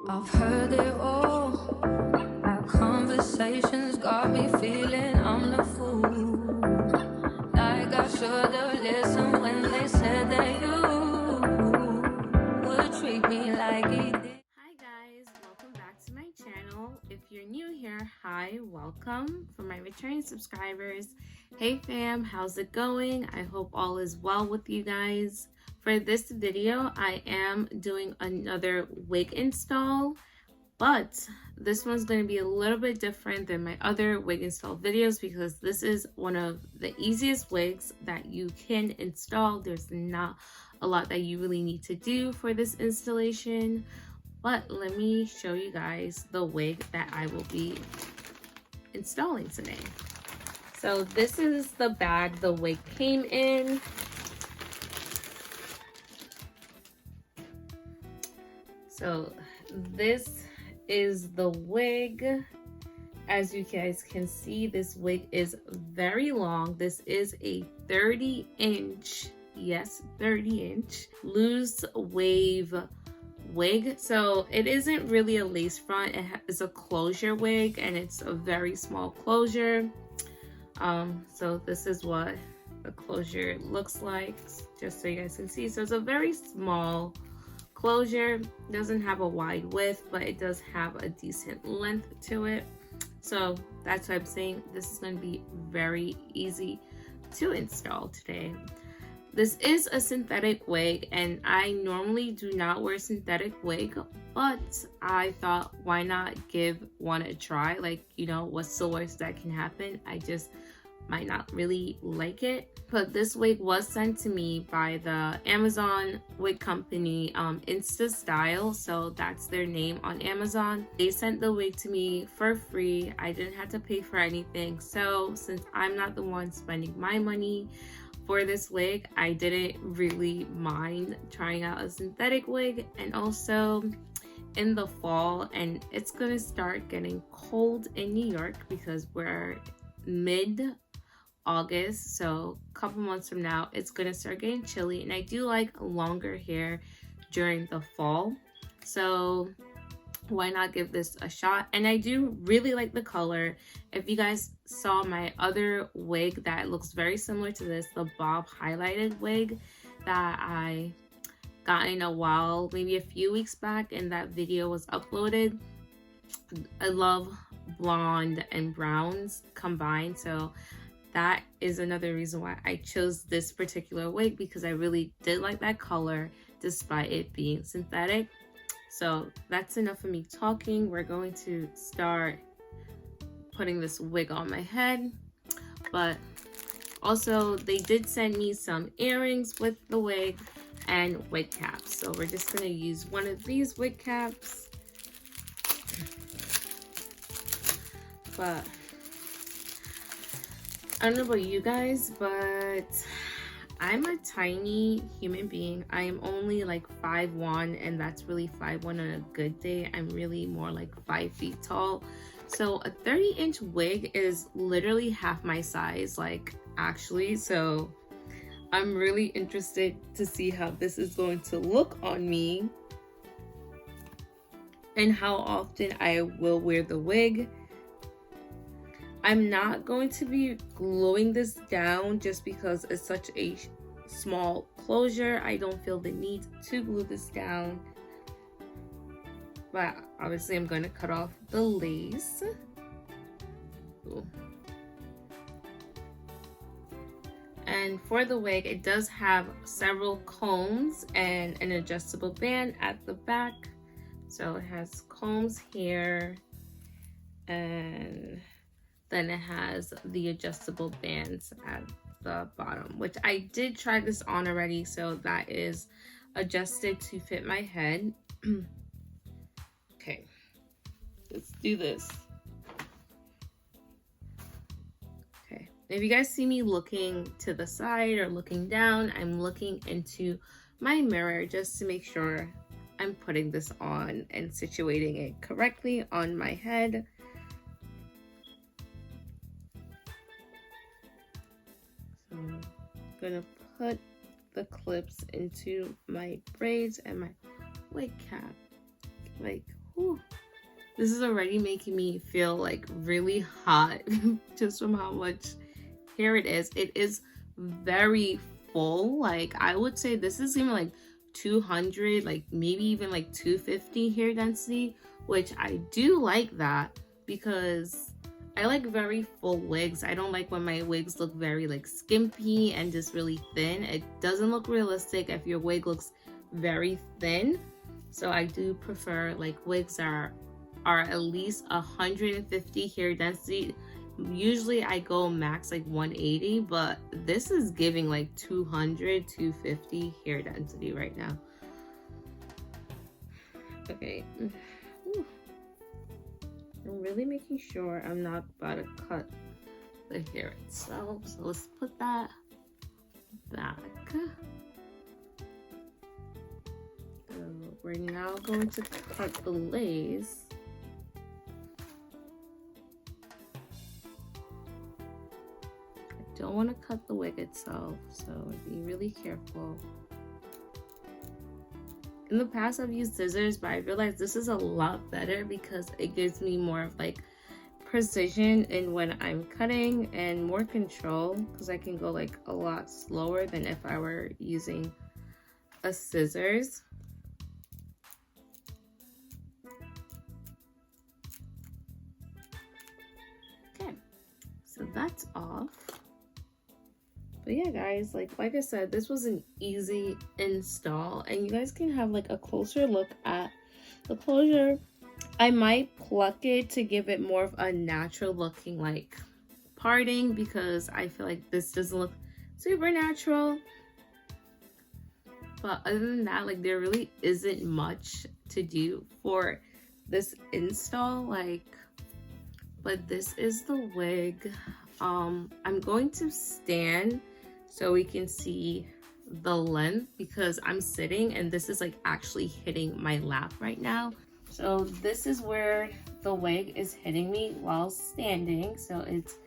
I've heard it all. Our conversations got me feeling I'm the fool. Like I should've listened when they said that you would treat me like he did. Hi guys, welcome back to my channel. If you're new here, hi, welcome. For my returning subscribers, hey fam, how's it going? I hope all is well with you guys. For this video, I am doing another wig install, but this one's going to be a little bit different than my other wig install videos because this is one of the easiest wigs that you can install. There's not a lot that you really need to do for this installation, but let me show you guys the wig that I will be installing today. So this is the bag the wig came in. So this is the wig. As you guys can see, this wig is very long. This is a 30-inch, yes, 30-inch loose wave wig. So it isn't really a lace front, it's a closure wig, and it's a very small closure. So this is what the closure looks like, just so you guys can see. So it's a very small closure, doesn't have a wide width, but it does have a decent length to it. So that's why I'm saying this is going to be very easy to install today. This is a synthetic wig, and I normally do not wear synthetic wig, but I thought, why not give one a try? Like, you know, what's the worst that can happen? I just might not really like it. But this wig was sent to me by the Amazon wig company, Insta Style, so that's their name on Amazon. They sent the wig to me for free. I didn't have to pay for anything. So since I'm not the one spending my money for this wig, I didn't really mind trying out a synthetic wig. And also in the fall, and it's gonna start getting cold in New York because we're mid-August, so a couple months from now it's gonna start getting chilly, and I do like longer hair during the fall, so why not give this a shot? And I do really like the color. If you guys saw my other wig that looks very similar to this, the bob highlighted wig that I got in a while, maybe a few weeks back, and that video was uploaded, I love blonde and browns combined, so that is another reason why I chose this particular wig, because I really did like that color despite it being synthetic. So that's enough of me talking. We're going to start putting this wig on my head. But also they did send me some earrings with the wig and wig caps. So we're just going to use one of these wig caps. But I don't know about you guys, but I'm a tiny human being. I am only like 5'1", and that's really 5'1" on a good day. I'm really more like 5 feet tall. So a 30-inch wig is literally half my size, like, actually. So I'm really interested to see how this is going to look on me and how often I will wear the wig. I'm not going to be gluing this down just because it's such a small closure. I don't feel the need to glue this down. But obviously I'm going to cut off the lace. Ooh. And for the wig, it does have several combs and an adjustable band at the back. So it has combs here, and then it has the adjustable bands at the bottom, which I did try this on already, so that is adjusted to fit my head. Okay, let's do this. Okay, if you guys see me looking to the side or looking down, I'm looking into my mirror just to make sure I'm putting this on and situating it correctly on my head. So I'm gonna put the clips into my braids and my wig cap, like Whew. This is already making me feel like really hot just from how much hair it is. It is very full. Like I would say this is even like 200, like maybe even like 250 hair density, which I do like that because I like very full wigs. I don't like when my wigs look very like skimpy and just really thin. It doesn't look realistic if your wig looks very thin. So I do prefer like wigs are at least 150 hair density. Usually I go max like 180, but this is giving like 200, 250 hair density right now. Okay. Ooh. I'm really making sure I'm not about to cut the hair itself. So let's put that back. So we're now going to cut the lace. I don't want to cut the wig itself, so be really careful. In the past I've used scissors, but I realized this is a lot better because it gives me more of like precision in when I'm cutting and more control, because I can go like a lot slower than if I were using a scissors. Okay, so that's off. But yeah guys, like I said, this was an easy install, and you guys can have like a closer look at the closure. I might pluck it to give it more of a natural looking like parting, because I feel like this doesn't look super natural. But other than that, like there really isn't much to do for this install. Like, but this is the wig. I'm going to stand so we can see the length, because I'm sitting and this is like actually hitting my lap right now. So this is where the wig is hitting me while standing. So it's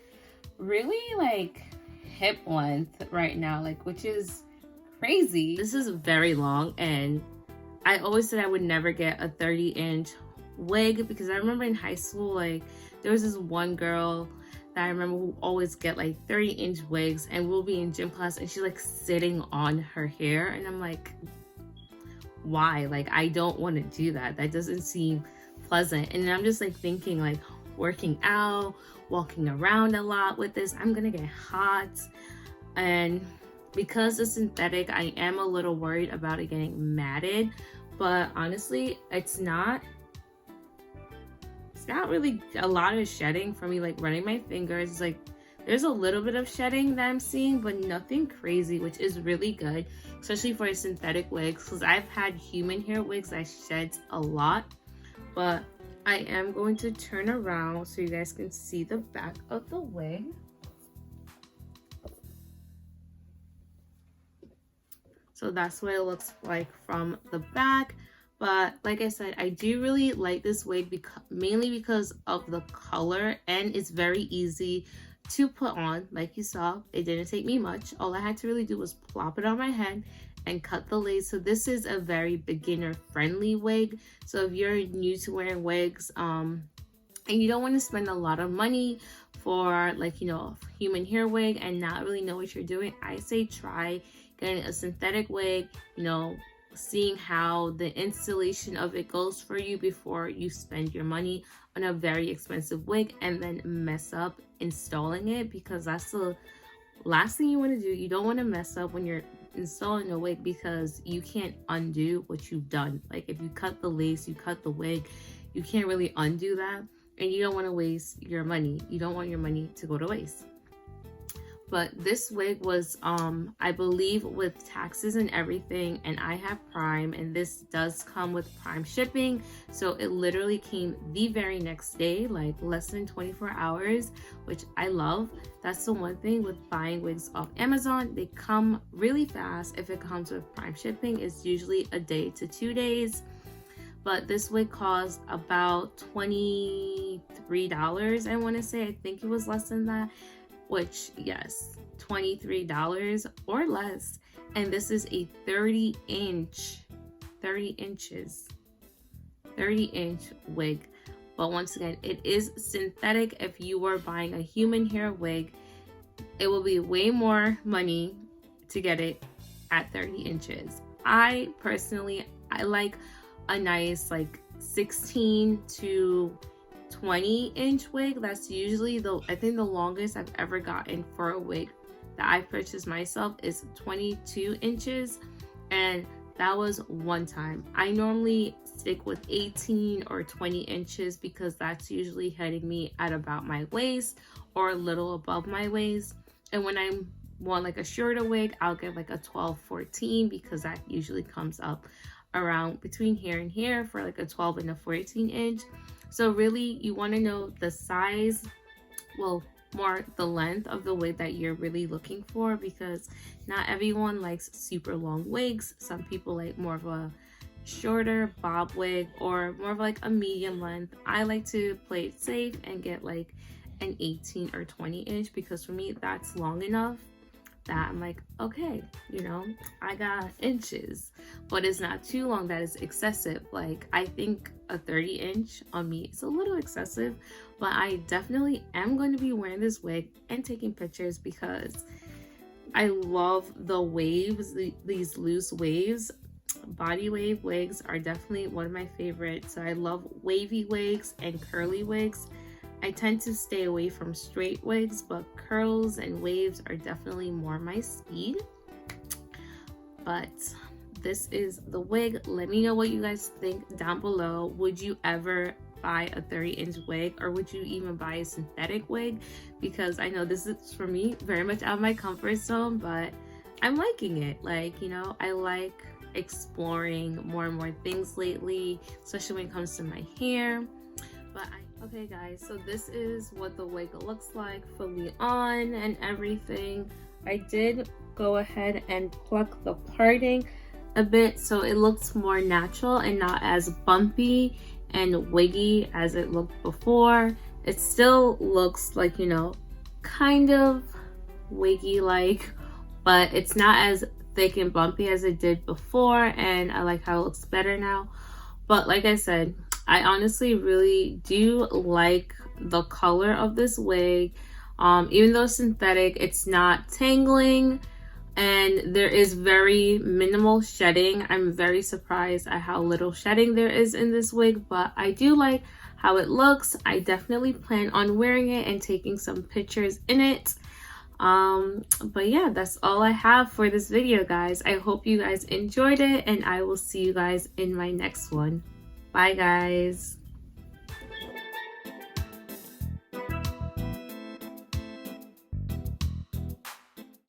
really like hip length right now, like, which is crazy. This is very long, and I always said I would never get a 30-inch wig, because I remember in high school, like there was this one girl that I remember who always get like 30-inch wigs, and we'll be in gym class and she's like sitting on her hair, and I'm like, why? Like I don't want to do that. That doesn't seem pleasant. And I'm just like thinking, like working out, walking around a lot with this, I'm gonna get hot. And because it's synthetic, I am a little worried about it getting matted, but honestly it's not really a lot of shedding for me. Like running my fingers, it's like there's a little bit of shedding that I'm seeing, but nothing crazy, which is really good, especially for synthetic wigs, because I've had human hair wigs that sheds a lot. But I am going to turn around so you guys can see the back of the wig. So that's what it looks like from the back. But like I said, I do really like this wig mainly because of the color, and it's very easy to put on. Like you saw, it didn't take me much. All I had to really do was plop it on my head and cut the lace. So this is a very beginner friendly wig. So if you're new to wearing wigs and you don't want to spend a lot of money for like, you know, a human hair wig and not really know what you're doing, I say try getting a synthetic wig, you know, seeing how the installation of it goes for you before you spend your money on a very expensive wig and then mess up installing it, because that's the last thing you want to do. You don't want to mess up when you're installing a wig, because you can't undo what you've done. Like if you cut the lace, you cut the wig, you can't really undo that, and you don't want to waste your money. You don't want your money to go to waste. But this wig was I believe with taxes and everything, and I have Prime, and this does come with Prime shipping, so it literally came the very next day, like less than 24 hours, which I love. That's the one thing with buying wigs off Amazon, they come really fast. If it comes with Prime shipping, it's usually a day to 2 days. But this wig cost about $23, I want to say. I think it was less than that, which yes, $23 or less. And this is a 30 inches. 30-inch wig. But once again, it is synthetic. If you were buying a human hair wig, it will be way more money to get it at 30 inches. I personally, I like a nice like 16 to 20-inch wig. That's usually I think the longest I've ever gotten for a wig that I purchased myself is 22 inches, and that was one time. I normally stick with 18 or 20 inches because that's usually hitting me at about my waist or a little above my waist. And when I want like a shorter wig, I'll get like a 12, 14 because that usually comes up around between here and here for like a 12 and a 14 inch. So really you want to know the size, well, more the length of the wig that you're really looking for, because not everyone likes super long wigs. Some people like more of a shorter bob wig or more of like a medium length. I like to play it safe and get like an 18 or 20 inch because for me that's long enough that I'm like, okay, you know, I got inches, but it's not too long that is excessive. Like I think a 30 inch on me is a little excessive, but I definitely am going to be wearing this wig and taking pictures because I love the waves, these loose waves. Body wave wigs are definitely one of my favorites. So I love wavy wigs and curly wigs. I tend to stay away from straight wigs, but curls and waves are definitely more my speed. But this is the wig. Let me know what you guys think down below. Would you ever buy a 30-inch wig, or would you even buy a synthetic wig? Because I know this is for me very much out of my comfort zone, but I'm liking it. Like, you know, I like exploring more and more things lately, especially when it comes to my hair. But okay guys, so this is what the wig looks like fully on and everything. I did go ahead and pluck the parting a bit so it looks more natural and not as bumpy and wiggy as it looked before. It still looks like, you know, kind of wiggy like, but it's not as thick and bumpy as it did before, and I like how it looks better now. But like I said, I honestly really do like the color of this wig. Even though it's synthetic, it's not tangling and there is very minimal shedding. I'm very surprised at how little shedding there is in this wig, but I do like how it looks. I definitely plan on wearing it and taking some pictures in it. But yeah, that's all I have for this video, guys. I hope you guys enjoyed it, and I will see you guys in my next one. Bye guys.